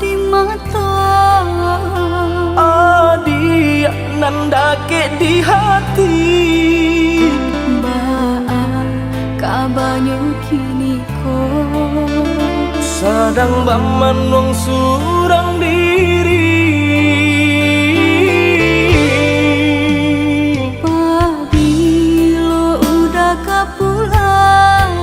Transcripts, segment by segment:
di mata, adik nanda ke di hati. Baa kabarnya kini ko Sadang bamanong surang diri. Pabilo udah kapulang,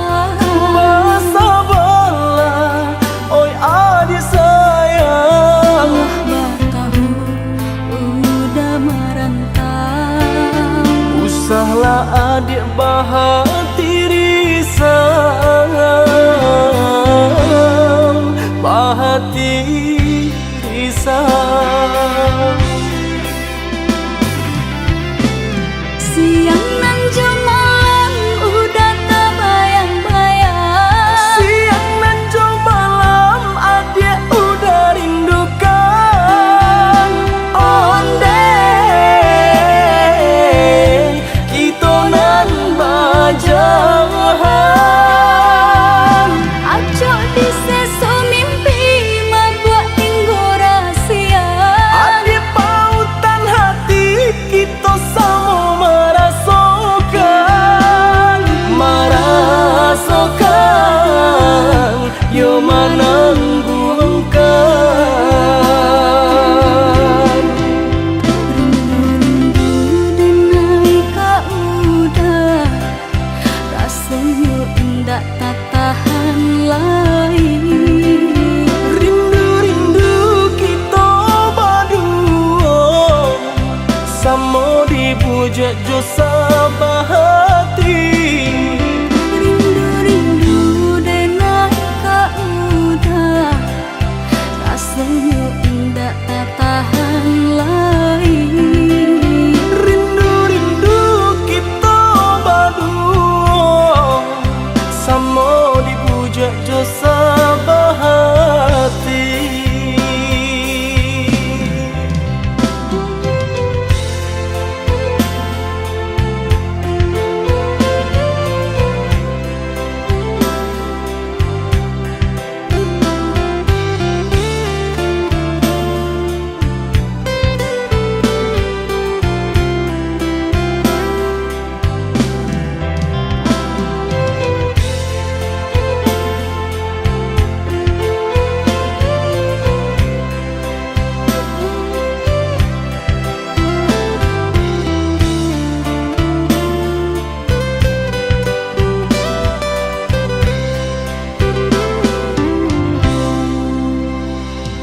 Basa bala, oi adik sayang. Batahu udah merantau. Usahlah adik bahati risang, bahati risang. Siang nan malam udah terbayang-bayang. Siang nan malam adik udah rindukan. Onde kita nan bajahan. Acok di sesu mimpi membuat tinggu rahasia. Adik pautan hati kita sama merasakan, yo menangguhkan. Rindu-rindu denai kak udah, rasanya indah tak tahan lagi. Rindu-rindu kita berdua, sama dipuja jo sabahati. Rindu-rindu denai kak udah, rasanya indah tak tahan lagi. Rindu-rindu kita berdua, sama dipuja jo sabahati.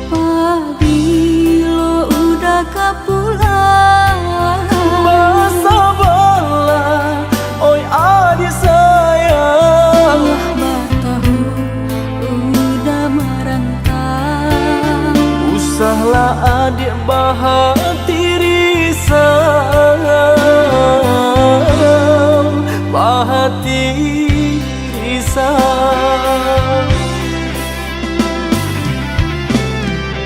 Pabilo udah kapulang, Basa bala, oi adik sayang. Batahu udah merantau. Usahlah adik bahati risang, bahati risang.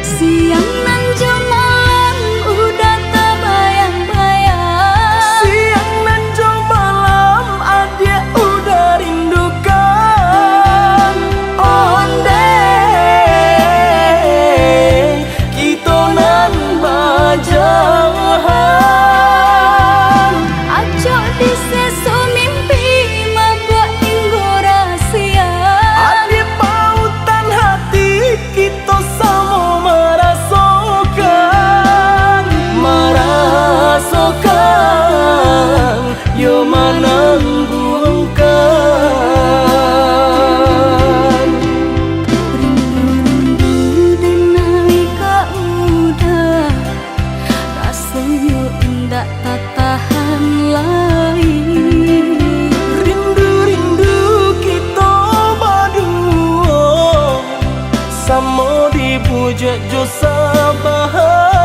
Siang nan malam udah terbayang-bayang. Siang nan malam adik udah rindukan. Onde kita nan bajahan. Acok di sesu mimpi membuat tinggu rahasia. Adik pautan hati kita sama merasakan, yo menangguhkan. Rindu-rindu denai kak udah, rasanya indah tak tahan lagi. Rindu-rindu kita berdua, sama dipuja jo sabahati.